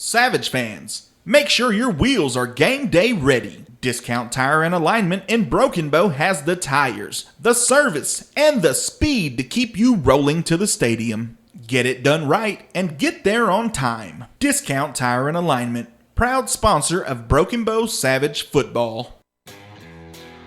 Savage fans, make sure your wheels are game day ready. Discount Tire and Alignment in Broken Bow has the tires, the service, and the speed to keep you rolling to the stadium. Get it done right and get there on time. Discount Tire and Alignment, proud sponsor of Broken Bow Savage football.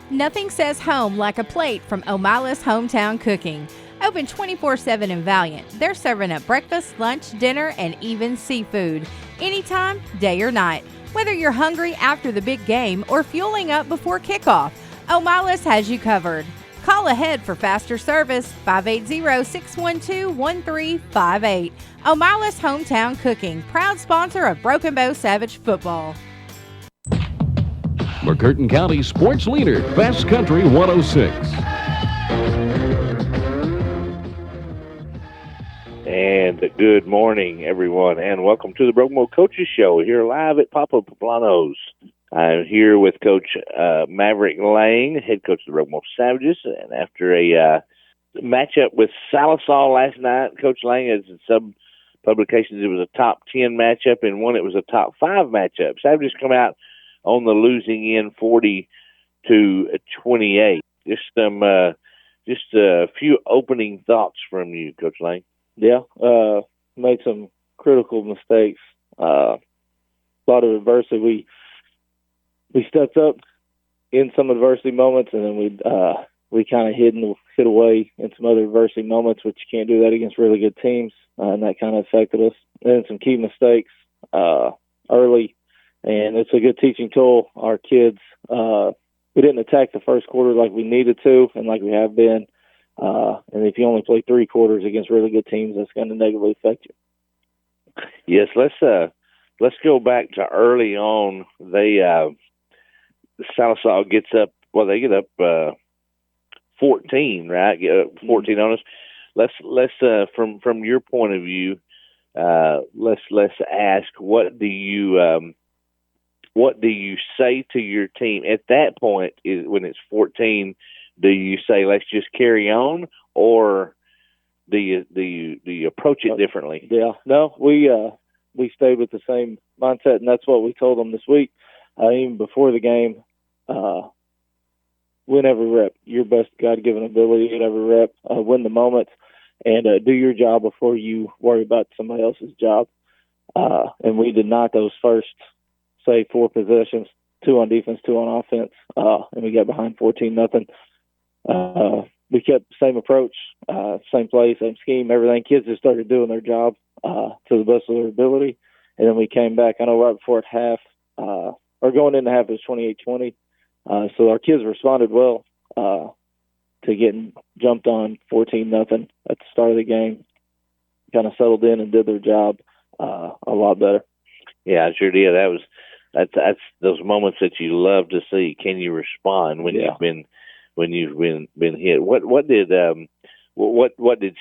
Nothing says home like a plate from O'Malley's Hometown Cooking. Open 24/7 in Valiant. They're serving up breakfast, lunch, dinner, and even seafood. Anytime, day or night. Whether you're hungry after the big game or fueling up before kickoff, O'Malley's has you covered. Call ahead for faster service, 580-612-1358. O'Malley's Hometown Cooking, proud sponsor of Broken Bow Savage football. McCurtain County sports leader, Fast Country 106. And good morning, everyone, and welcome to the Broken Bow Coaches Show here live at Papa Poblano's. I'm here with Coach Maverick Lang, head coach of the Broken Bow Savages, and after a matchup with Sallisaw last night, Coach Lang, as in some publications, it was a top 10 matchup, and one it was a top 5 matchup. Savages come out on the losing end 40-28. Just a few opening thoughts from you, Coach Lang. Yeah, made some critical mistakes. A lot of adversity. We stepped up in some adversity moments, and then we kind of hid away in some other adversity moments, which you can't do that against really good teams, and that kind of affected us. And some key mistakes early, and it's a good teaching tool. Our kids, we didn't attack the first quarter like we needed to, and like we have been. And if you only play 3 quarters against really good teams, that's going to negatively affect you. Yes, let's go back to early on. Sallisaw gets up. Well, they get up 14, right? Get up 14 on us. Let's from your point of view, let's ask, what do you say to your team at that point? Is when it's 14. Do you say let's just carry on, or do you approach it differently? Yeah, no, we stayed with the same mindset, and that's what we told them this week. Even before the game, win every rep. Your best God-given ability at every rep. Win the moment, and do your job before you worry about somebody else's job. And we did not those first, say, 4 possessions, 2 on defense, 2 on offense, and we got behind 14-0. We kept the same approach, same play, same scheme, everything. Kids just started doing their job to the best of their ability. And then we came back. I know right before at half, or going into half, it was 28-20. So our kids responded well to getting jumped on 14-0 at the start of the game. Kind of settled in and did their job a lot better. Yeah, I sure did. That's those moments that you love to see. Can you respond when you've been hit? What did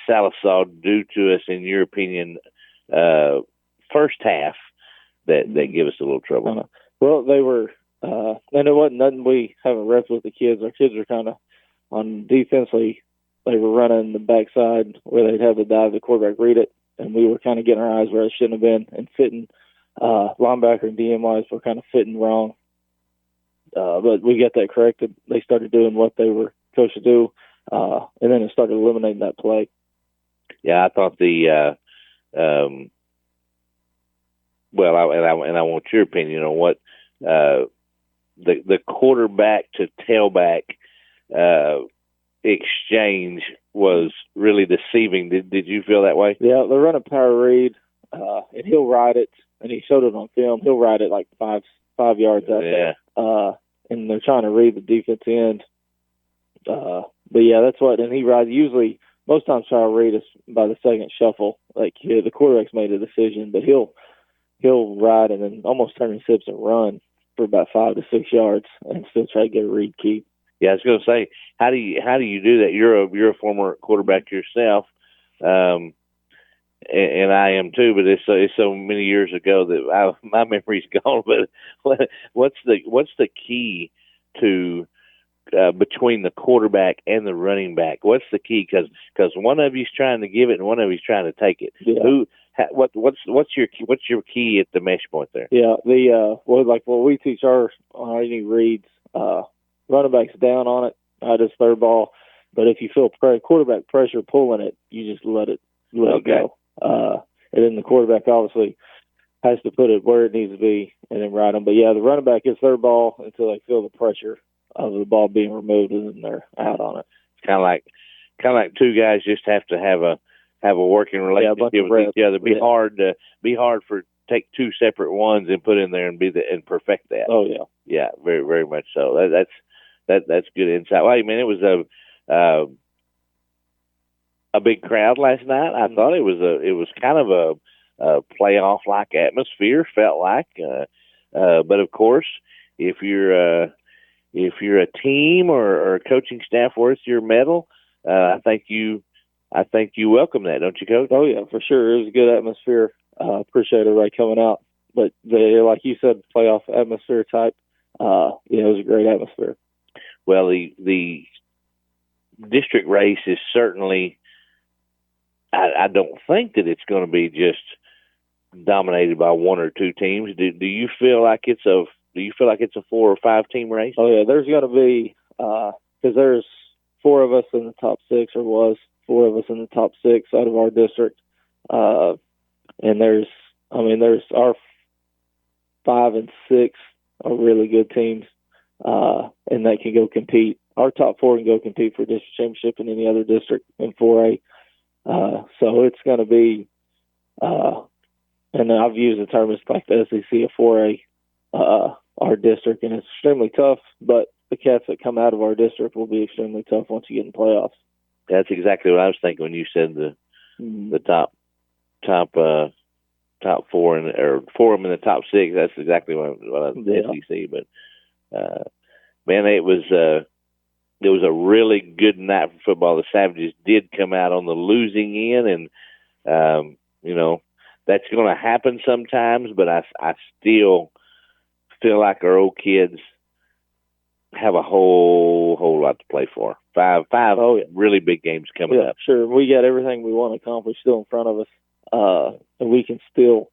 Sallisaw do to us, in your opinion, first half that gave us a little trouble? Well, they were, and it wasn't nothing we haven't repped with the kids. Our kids are kind of on defensively. They were running the backside where they'd have to dive, the quarterback read it, and we were kind of getting our eyes where it shouldn't have been and fitting. Linebacker and DM-wise were kind of fitting wrong. But we got that corrected. They started doing what they were coached to do, and then it started eliminating that play. Yeah, I thought I want your opinion on what the quarterback to tailback exchange was really deceiving. Did you feel that way? Yeah, they run a power read, and he'll ride it, and he showed it on film. He'll ride it like five yards out there. And they're trying to read the defense end. But yeah, that's what. And he rides. Usually, most times, try to read us by the second shuffle. Like the quarterback's made a decision, but he'll ride and then almost turn his hips and run for about 5 to 6 yards, and still try to get a read keep. Yeah, I was going to say, how do you do that? You're a former quarterback yourself. And I am too, but it's so many years ago that my memory's gone. But what's the key to between the quarterback and the running back? What's the key? Because one of you's trying to give it and one of you's trying to take it. Yeah. what's your key at the mesh point there? Yeah, like what we teach on our any reads, running back's down on it, it's third ball. But if you feel quarterback pressure pulling it, you just let it go. And then the quarterback obviously has to put it where it needs to be and then ride them. But yeah, the running back is third ball until they feel the pressure of the ball being removed, and then they're out on it. It's kind of like two guys just have to have a working relationship with each other. Be hard for take two separate ones and put in there and perfect that. Oh yeah, yeah, very very much so. That's good insight. Well, I mean, it was a big crowd last night. I thought it was kind of a playoff like atmosphere. Felt like, but of course, if you're a team or a coaching staff worth your medal, I think you welcome that, don't you, Coach? Oh yeah, for sure. It was a good atmosphere. Appreciate everybody coming out. But like you said, playoff atmosphere type. It was a great atmosphere. Well, the district race is certainly. I don't think that it's going to be just dominated by one or two teams. Do you feel like it's a 4 or 5 team race? Oh yeah, there's going to be because there's 4 of us in the top 6, or was 4 of us in the top 6 out of our district, and there's our 5 and 6 are really good teams, and they can go compete. Our top 4 can go compete for district championship in any other district in 4A. So it's going to be, and I've used the term, it's like the SEC of 4A, our district, and it's extremely tough, but the cats that come out of our district will be extremely tough once you get in playoffs. That's exactly what I was thinking when you said the top 4 or 4 of them in the top 6. That's exactly what I was SEC. But man, it was a really good night for football. The Savages did come out on the losing end, and that's going to happen sometimes. But I still feel like our old kids have a whole lot to play for. Five really big games coming up. Sure. We got everything we want to accomplish still in front of us, and we can still,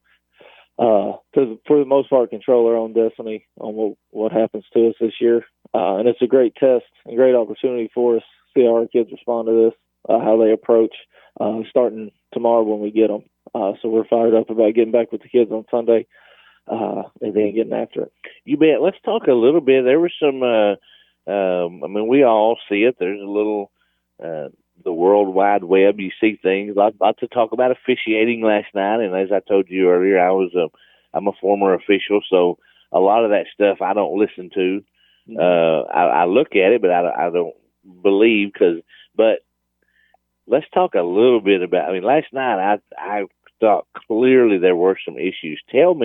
for the most part, control our own destiny on what happens to us this year. And it's a great test, a great opportunity for us to see how our kids respond to this, how they approach, starting tomorrow when we get them. So we're fired up about getting back with the kids on Sunday, and then getting after it. You bet. Let's talk a little bit. There was some, we all see it. There's a little, the World Wide Web, you see things. Lots to talk about officiating last night, and as I told you earlier, I'm a former official, so a lot of that stuff I don't listen to. I look at it, but I don't believe but let's talk a little bit about, last night I thought clearly there were some issues. Tell us,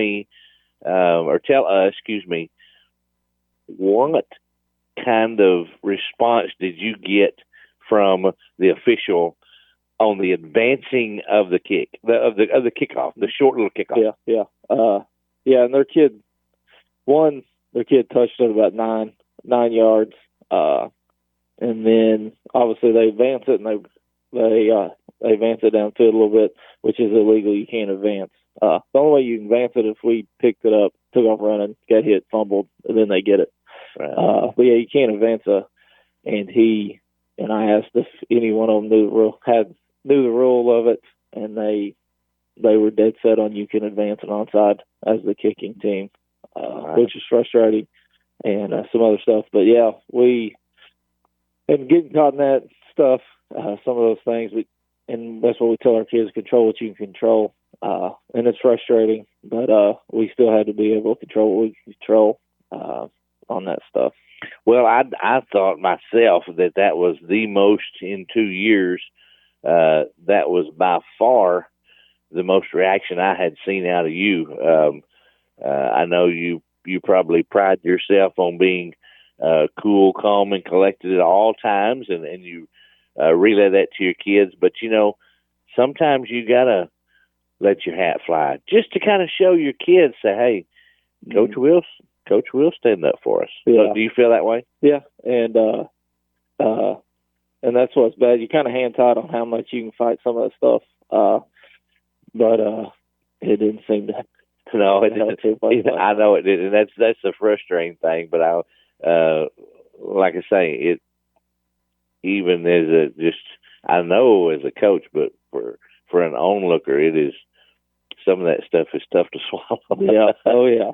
what kind of response did you get from the official on the advancing of the kick, of the kickoff, the short little kickoff? Yeah. And their kid touched it about 9 yards, and then obviously they advance it, and they advance it downfield a little bit, which is illegal. You can't advance. The only way you can advance it if we picked it up, took off running, got hit, fumbled, and then they get it. Right. But yeah, you can't advance and I asked if any one of them knew the rule of it, and they were dead set on you can advance an onside as the kicking team, which is frustrating, and some other stuff. But yeah, and getting caught in that stuff, some of those things, and that's what we tell our kids: control what you can control. And it's frustrating, but we still had to be able to control what we can control on that stuff. Well, I thought myself that was the most in 2 years. That was by far the most reaction I had seen out of you. I know you probably pride yourself on being cool, calm, and collected at all times, and you relay that to your kids. But, sometimes you got to let your hat fly just to kind of show your kids, say, hey, Coach will stand up for us. Yeah. So do you feel that way? Yeah, and that's what's bad. You're kind of hand-tied on how much you can fight some of that stuff. but it didn't seem to. No, it didn't. I know it didn't. And that's the frustrating thing. But like I say, it even as I know as a coach, but for an onlooker, it is some of that stuff is tough to swallow. Yeah. Oh yeah.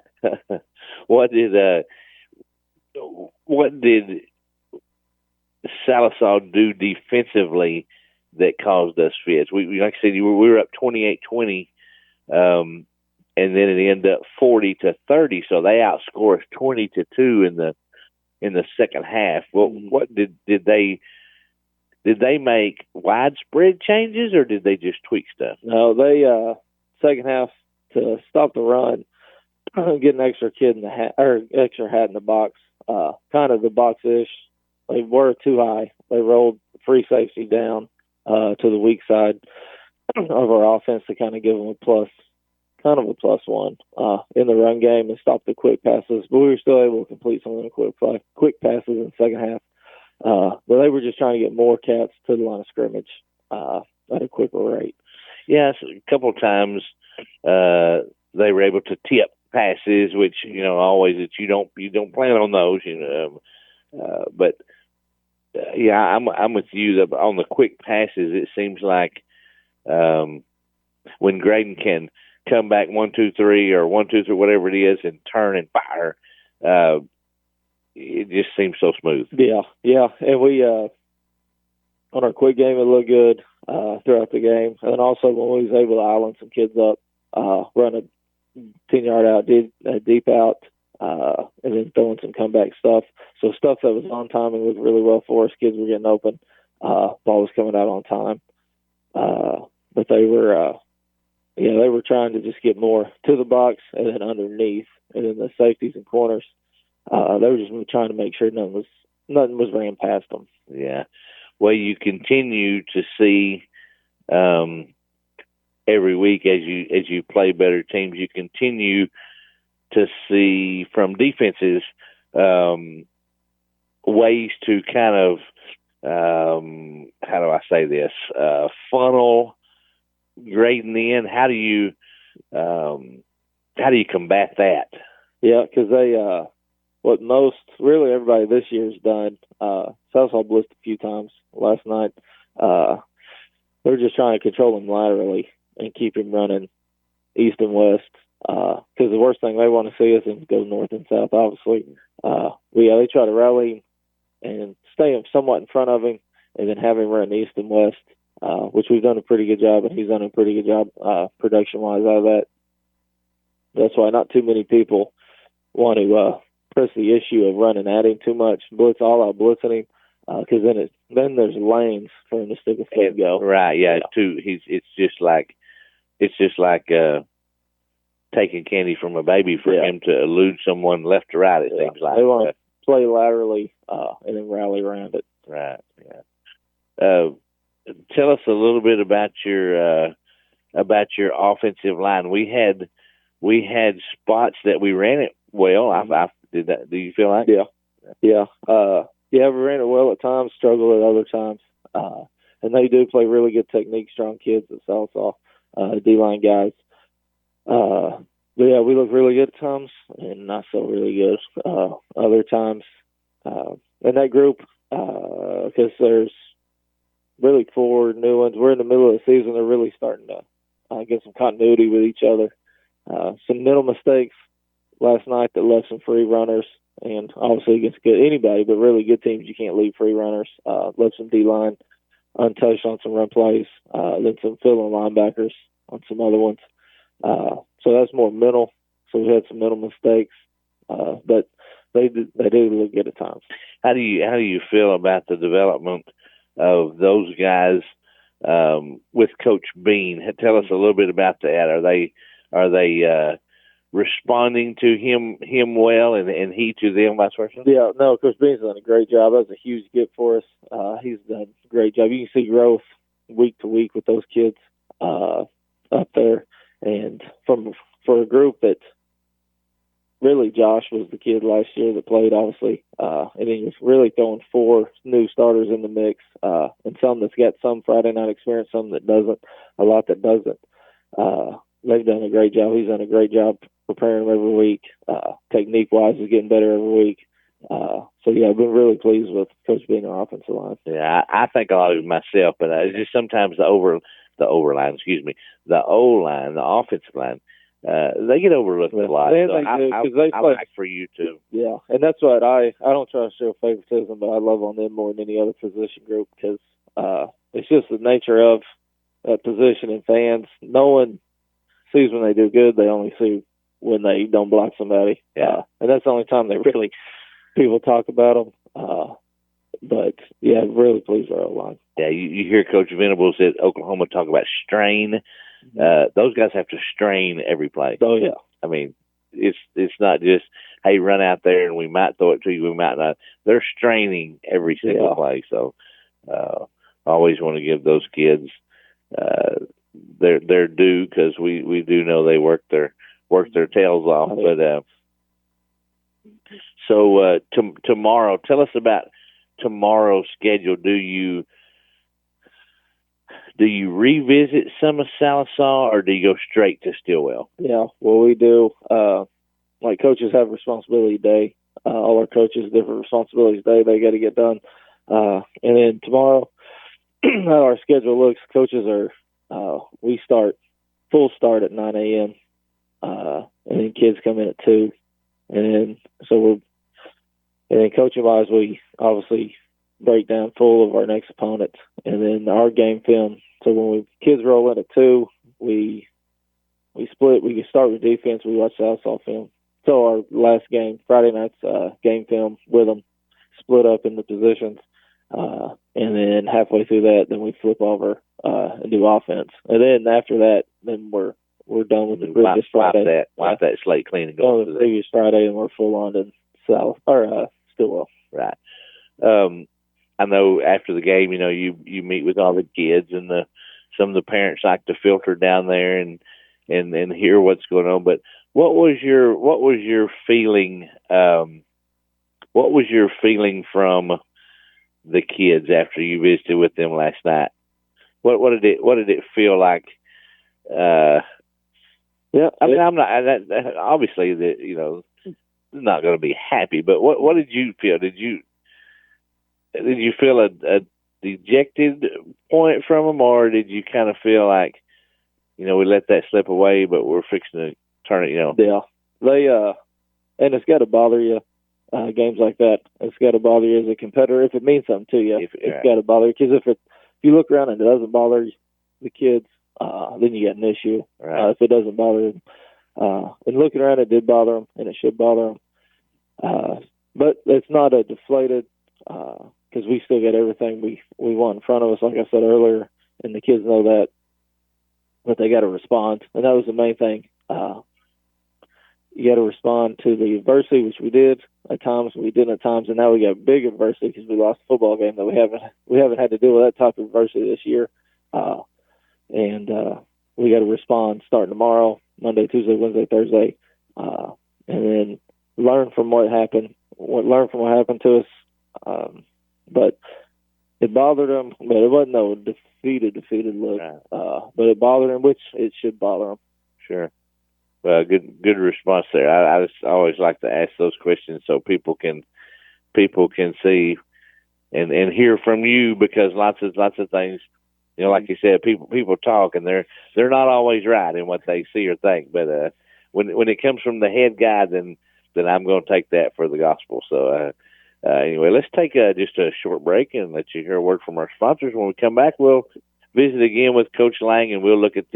What did Sallisaw do defensively that caused us fits? We like I said, we were up 28-20, and then it ended up 40-30. So they outscored us 20-2 in the second half. Well, what did they make widespread changes, or did they just tweak stuff? No, they second half to stop the run, get an extra kid in the hat or extra hat in the box, kind of the box-ish. They were too high. They rolled free safety down to the weak side of our offense to kind of give them a plus one in the run game and stop the quick passes. But we were still able to complete some of the quick passes in the second half. But they were just trying to get more cats to the line of scrimmage at a quicker rate. Yes, a couple of times they were able to tip passes, which always that you don't plan on those, but yeah, I'm with you on the quick passes. It seems like when Graydon can come back 1-2-3 or 1-2-3 whatever it is and turn and fire, it just seems so smooth. Yeah, and we on our quick game it looked good throughout the game, and then also when we was able to island some kids up, run a 10-yard out, deep out, and then throwing some comeback stuff. So stuff that was on time and was really well for us. Kids were getting open. Ball was coming out on time. But they were trying to just get more to the box and then underneath, and then the safeties and corners. They were just trying to make sure nothing was ran past them. Yeah. Well, you continue to see every week as you play better teams, you continue to see from defenses ways to kind of how do I say this, funnel Graydon in. How do you combat that? Yeah, because they what most really everybody this year's done. Sallisaw blitzed a few times last night. They're just trying to control him laterally and keep him running east and west. Because the worst thing they want to see is him go north and south, obviously. They try to rally and stay him somewhat in front of him and then have him run east and west, which we've done a pretty good job, and he's done a pretty good job production-wise out of that. That's why not too many people want to press the issue of running at him too much, blitz all out blitzing him, because then there's lanes for him to stick a foot and go. Right, yeah. It's just like taking candy from a baby for him to elude someone left to right. It seems like they want to play laterally and then rally around it. Right. Yeah. Tell us a little bit about your offensive line. We had spots that we ran it well. I did that. Do you feel like? Yeah. We ran it well at times, struggled at other times. And they do play really good technique, strong kids at Sallisaw, D-line guys. We look really good at times and not so really good other times. In that group, because there's really 4 new ones. We're in the middle of the season. They're really starting to get some continuity with each other. Some middle mistakes last night that left some free runners, and obviously against anybody, but really good teams, you can't leave free runners. Left some D-line untouched on some run plays, then some fill-in linebackers on some other ones. So that's more mental. So we had some mental mistakes, but they do look good at times. How do you feel about the development of those guys with Coach Bean? Tell us a little bit about that. Are they responding to him well, and he to them, vice versa? Yeah, no, Coach Bean's done a great job. That was a huge get for us. He's done a great job. You can see growth week to week with those kids up there, and for a group that really Josh was the kid last year that played, obviously, and he's really throwing 4 new starters in the mix, and some that's got some Friday night experience, some that doesn't, a lot that doesn't. they've done a great job. He's done a great job preparing them every week. Technique-wise, is getting better every week. So, yeah, I've been really pleased with Coach being our offensive line. Yeah, I think a lot of it myself, but it's just sometimes the O-line, the O-line, the offensive line, they get overlooked a lot. And so they do, I they play, like for you to. Yeah, and that's what I don't try to show favoritism, but I love on them more than any other position group because it's just the nature of that position, and fans, no one sees when they do good. They only see when they don't block somebody. Yeah. And that's the only time people talk about them. But, yeah, really pleased with our line. Yeah, you hear Coach Venables at Oklahoma talk about strain. Those guys have to strain every play. Oh, yeah. I mean, it's not just, hey, run out there and we might throw it to you, we might not. They're straining every single play. So I always want to give those kids their due because we do know they work their tails off. But so tomorrow, tell us about tomorrow's schedule. Do you revisit some of Sallisaw, or do you go straight to Stillwell? Yeah, well, we do. Like coaches have responsibility day. All our coaches different responsibilities day. They got to get done. And then tomorrow, how our schedule looks, coaches are we start full start at 9 a.m. And then kids come in at 2, and then coaching wise, we obviously break down full of our next opponent, and then our game film. So when kids roll in at 2, we split. We can start with defense. We watch Sallisaw film. So our last game, Friday night's game film with them, split up into positions, and then halfway through that, then we flip over and do offense. And then after that, then we're done with the previous Friday. Wipe that slate clean and go to the previous Friday, and we're full on to Stillwell. Right. I know after the game, you meet with all the kids, and some of the parents like to filter down there and hear what's going on. But what was your feeling? What was your feeling from the kids after you visited with them last night? What did it feel like? Yeah, I mean, I'm not obviously that not going to be happy, but what did you feel? Did you feel a dejected point from them, or did you kind of feel like we let that slip away, but we're fixing to turn it? Yeah, they and it's got to bother you. Games like that, it's got to bother you as a competitor if it means something to you. It's got to bother you because if you look around and it doesn't bother the kids, then you got an issue. Right. If it doesn't bother them, and looking around, it did bother them, and it should bother them. But it's not a deflated because we still got everything we want in front of us. Like I said earlier, and the kids know that, but they got to respond, and that was the main thing. You got to respond to the adversity, which we did at times, we didn't at times, and now we got big adversity because we lost a football game that we haven't had to deal with that type of adversity this year. And we got to respond starting tomorrow, Monday, Tuesday, Wednesday, Thursday, and then learn from what happened. Learn from what happened to us. But it bothered them, but it wasn't no defeated look. Right. But it bothered them, which it should bother them. Sure. Well, good response there. I just always like to ask those questions so people can see and hear from you, because lots of things, like you said, people talk and they're not always right in what they see or think. But when it comes from the head guy, then I'm going to take that for the gospel. So anyway, let's take just a short break and let you hear a word from our sponsors. When we come back, we'll visit again with Coach Lang, and we'll look at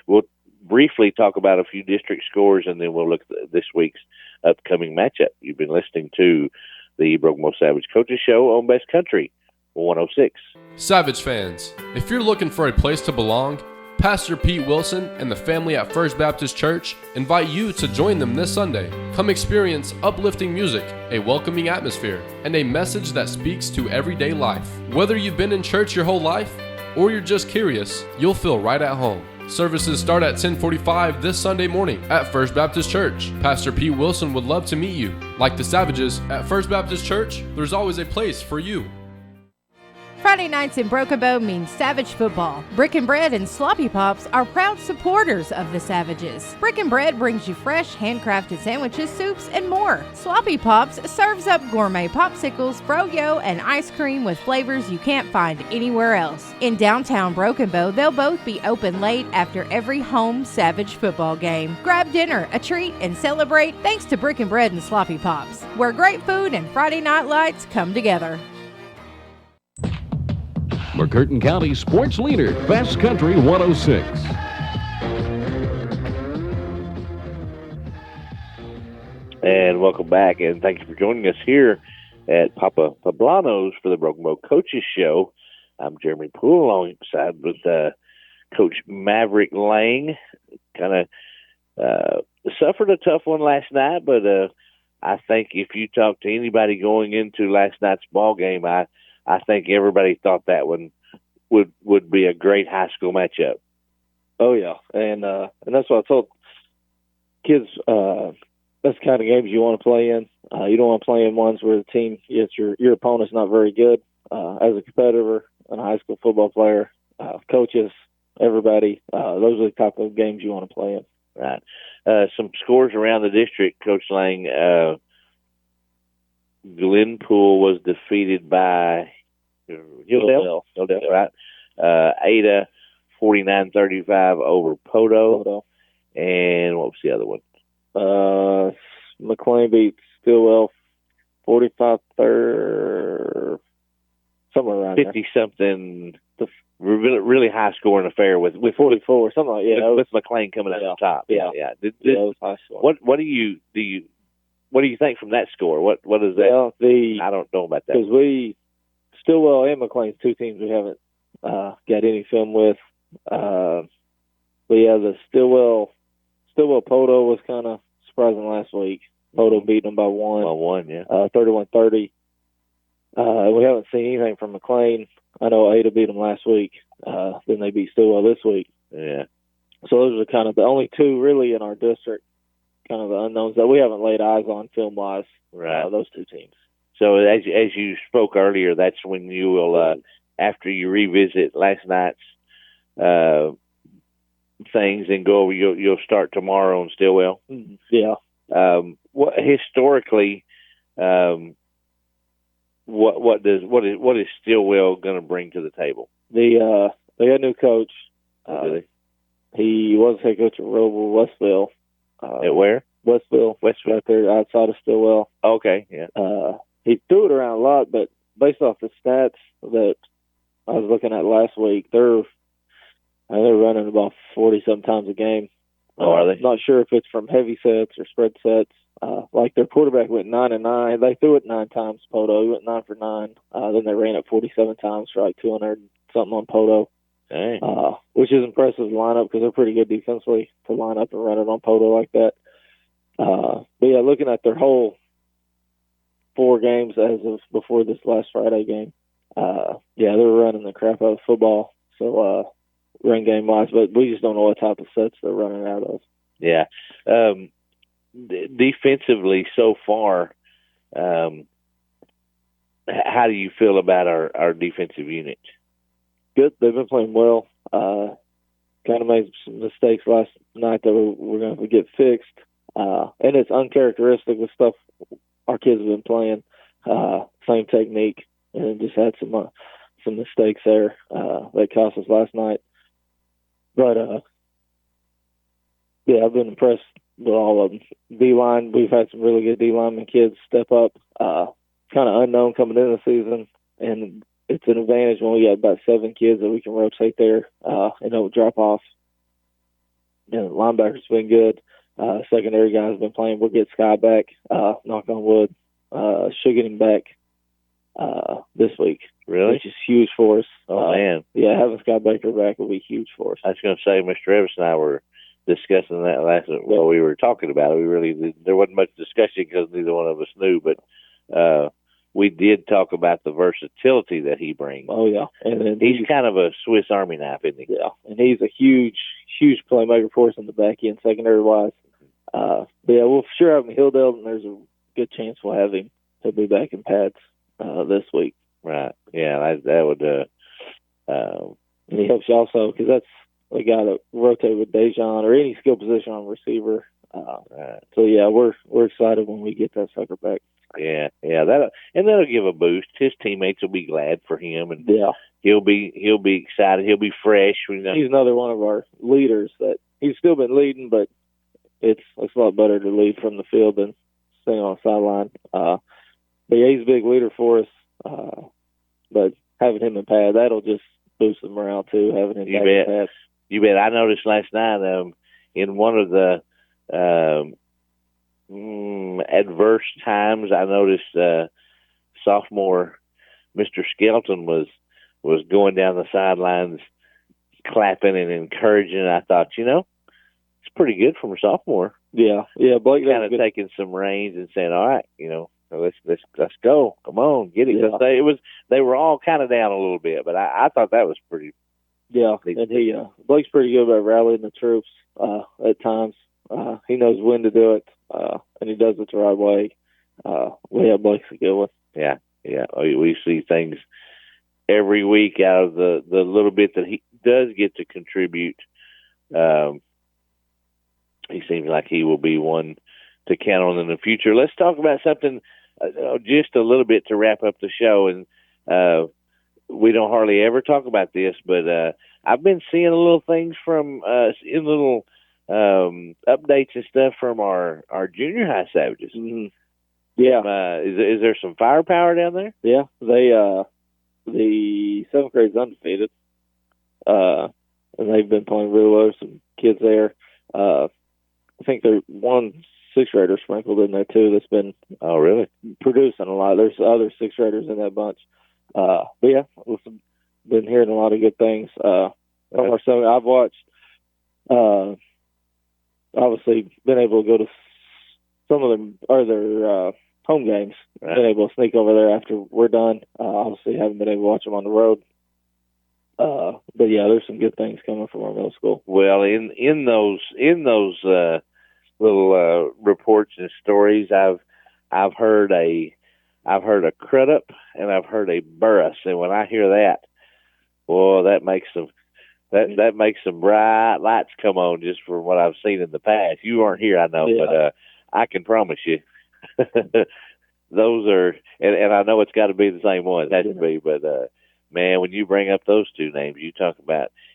we'll briefly talk about a few district scores, and then we'll look at this week's upcoming matchup. You've been listening to the Broken Bow Savage Coaches Show on Best Country 106. Savage fans, if you're looking for a place to belong, Pastor Pete Wilson and the family at First Baptist Church invite you to join them this Sunday. Come experience uplifting music, a welcoming atmosphere, and a message that speaks to everyday life. Whether you've been in church your whole life or you're just curious, you'll feel right at home. Services start at 10:45 this Sunday morning at First Baptist Church. Pastor Pete Wilson would love to meet you. Like the Savages, at First Baptist Church, there's always a place for you. Friday nights in Broken Bow means Savage football. Brick and Bread and Sloppy Pops are proud supporters of the Savages. Brick and Bread brings you fresh, handcrafted sandwiches, soups, and more. Sloppy Pops serves up gourmet popsicles, froyo, and ice cream with flavors you can't find anywhere else. In downtown Broken Bow, they'll both be open late after every home Savage football game. Grab dinner, a treat, and celebrate thanks to Brick and Bread and Sloppy Pops, where great food and Friday night lights come together. McCurtain County sports leader, Fast Country 106. And welcome back, and thank you for joining us here at Papa Poblano's for the Broken Bow Coaches Show. I'm Jeremy Poole, alongside with Coach Maverick Lang. Kind of suffered a tough one last night, but I think if you talk to anybody going into last night's ball game, I think everybody thought that one would be a great high school matchup. Oh yeah, and that's what I told kids. That's the kind of games you want to play in. You don't want to play in ones where the team, your opponent's not very good. As a competitor and a high school football player, coaches, everybody, those are the type of games you want to play in. Right. Some scores around the district, Coach Lang. Glenpool was defeated by Hilldale, right? Ada 49-35 over Poto. And what was the other one? McLean beat Stillwell 45-30, somewhere around 50-something. Really high scoring affair with 44, something like that. With McLean coming out on top. Yeah. It was high scoring. What do you think from that score? What is that? Well, I don't know about that. Because Stillwell and McLean's two teams we haven't got any film with. But yeah, the Stillwell Poto was kind of surprising last week. Poto beat them by one. 31-30. We haven't seen anything from McLean. I know Ada beat them last week. Then they beat Stillwell this week. Yeah. So those are kind of the only two really in our district, kind of the unknowns that we haven't laid eyes on film-wise. Right. Those two teams. So as you spoke earlier, that's when you will, after you revisit last night's things and go over, you'll start tomorrow on Stillwell. Yeah. What historically, what is Stillwell going to bring to the table? They got a new coach. He was head coach at Roval Westville. At where? Westville, right there outside of Stillwell. Okay, yeah. He threw it around a lot, but based off the stats that I was looking at last week, they're running about 40-some times a game. Oh, are they? Not sure if it's from heavy sets or spread sets. Like their quarterback went 9-9. They threw it 9 times. Poto, he went 9 for 9. Then they ran it 47 times for like 200 something on Poto. Dang. Which is impressive to line up because they're pretty good defensively to line up and run it on Poto like that. But yeah, looking at their whole 4 games as of before this last Friday game, they're running the crap out of football. So run game wise, but we just don't know what type of sets they're running out of. Yeah. Defensively so far, how do you feel about our defensive unit? Good. They've been playing well. Kind of made some mistakes last night that we're going to get fixed. And it's uncharacteristic with stuff our kids have been playing. Same technique, and just had some mistakes there that cost us last night. But I've been impressed with all of them. D-line, we've had some really good D-lineman kids step up. Kind of unknown coming into the season, and it's an advantage when we got about 7 kids that we can rotate there and don't drop off. And linebackers been good. Secondary guys been playing. We'll get Sky back, knock on wood. Should get him back this week. Really? Which is huge for us. Oh, man. Yeah, having Scott Baker back will be huge for us. I was going to say, Mr. Evans and I were discussing that last night while we were talking about it. There wasn't much discussion because neither one of us knew, but we did talk about the versatility that he brings. Oh, yeah. And then he's kind of a Swiss Army knife, isn't he? Yeah, and he's a huge playmaker for us in the back end, secondary-wise. But yeah, we'll for sure have him in Hilldale, and there's a good chance we'll have him. He'll be back in pads this week. Right. Yeah, that would. And he helps you also because that's the guy that rotate with Dejan or any skill position on receiver. Right. So yeah, we're excited when we get that sucker back. Yeah, that'll give a boost. His teammates will be glad for him, and Yeah, he'll be excited. He'll be fresh. He's another one of our leaders that he's still been leading, but it's a lot better to lead from the field than staying on the sideline. But yeah, he's a big leader for us. But having him in pad, that'll just boost the morale too. Having him back in pad. You bet. I noticed last night in one of the adverse times, I noticed sophomore Mr. Skelton was going down the sidelines clapping and encouraging. I thought, it's pretty good from a sophomore. Yeah. Blake kind of taking some reins and saying, all right, let's go. Come on, get it. Yeah. They were all kind of down a little bit, but I thought that was pretty. Yeah, and Blake's pretty good about rallying the troops at times. He knows when to do it, and he does it the right way. Blake's a good one. Yeah. We see things every week out of the little bit that he does get to contribute. He seems like he will be one to count on in the future. Let's talk about something just a little bit to wrap up the show. And we don't hardly ever talk about this, but I've been seeing a little things from in little updates and stuff from our junior high Savages. Mm-hmm. Yeah. Is there some firepower down there? Yeah. They the 7th grade's undefeated. And they've been playing really well. Some kids there. I think there's one 6th grader sprinkled in there too that's been really producing a lot. There's other 6th graders in that bunch. But yeah, we've been hearing a lot of good things from our son. I've watched obviously been able to go to some of them other home games. Right. Been able to sneak over there after we're done. Obviously haven't been able to watch them on the road. But yeah, there's some good things coming from our middle school. Well, in those little reports and stories, I've heard a Crudup and I've heard a Burris, and when I hear that, well, that makes some bright lights come on just from what I've seen in the past. You aren't here, I know, but I can promise you, those are, and I know it's got to be the same one. It has to be, but man, when you bring up those two names,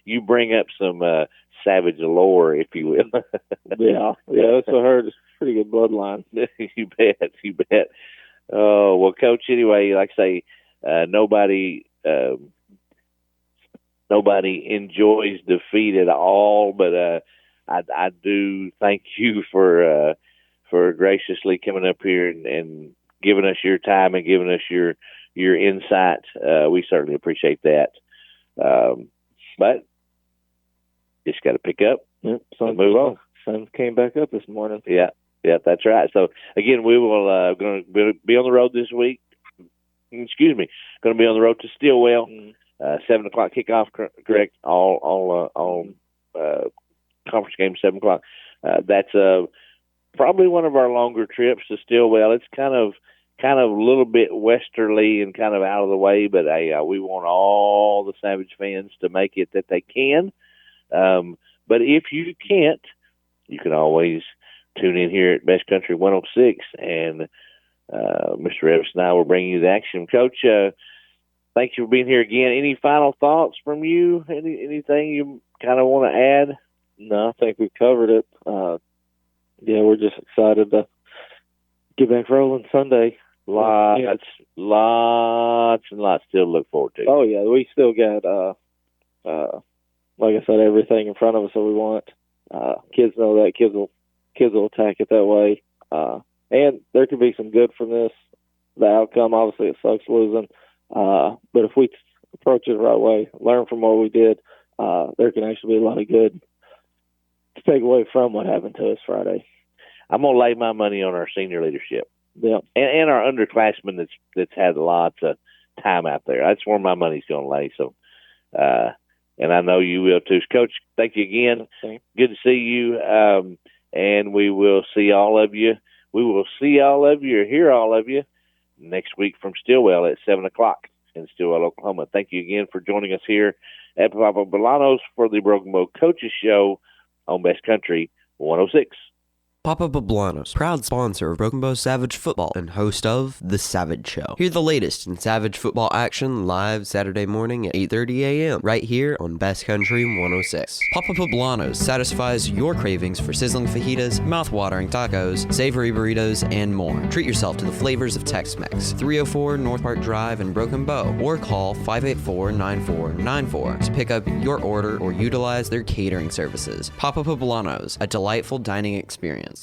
you bring up some Savage lore, if you will. yeah, that's what I heard. It's a pretty good bloodline. You bet. Oh, well, Coach, anyway, like I say, nobody enjoys defeat at all, but I do thank you for graciously coming up here and giving us your time and giving us your insight. We certainly appreciate that. But just got to pick up and move on. Sun came back up this morning. Yeah, that's right. So again, we will going to be on the road this week. Excuse me, going to be on the road to Stillwell. 7 o'clock kickoff. Correct. All conference games 7 o'clock. That's probably one of our longer trips to Stillwell. It's kind of a little bit westerly and kind of out of the way, but we want all the Savage fans to make it that they can. But if you can't, you can always tune in here at Best Country 106, and Mr. Evans and I will bring you the action. Coach, thank you for being here again. Any final thoughts from you? Anything you kind of want to add? No, I think we covered it. We're just excited to get back rolling Sunday. Lots and lots still to look forward to. Oh yeah, we still got like I said, everything in front of us that we want. Kids know that. Kids will attack it that way. And there could be some good from this. The outcome, obviously, it sucks losing. But if we approach it the right way, learn from what we did, there can actually be a lot of good to take away from what happened to us Friday. I'm going to lay my money on our senior leadership. Yeah. And our underclassmen that's had lots of time out there. That's where my money's going to lay. So, and I know you will too. Coach, thank you again. Okay. Good to see you. And we will see all of you. We will see all of you or hear all of you next week from Stillwell at 7 o'clock. in Stillwell, Oklahoma. Thank you again for joining us here at Papa Bolanos for the Broken Bow Coaches Show on Best Country 106. Papa Poblanos, proud sponsor of Broken Bow Savage Football and host of The Savage Show. Hear the latest in Savage football action live Saturday morning at 8:30 a.m. right here on Best Country 106. Papa Poblanos satisfies your cravings for sizzling fajitas, mouth-watering tacos, savory burritos, and more. Treat yourself to the flavors of Tex-Mex. 304 North Park Drive in Broken Bow, or call 584-9494 to pick up your order or utilize their catering services. Papa Poblanos, a delightful dining experience.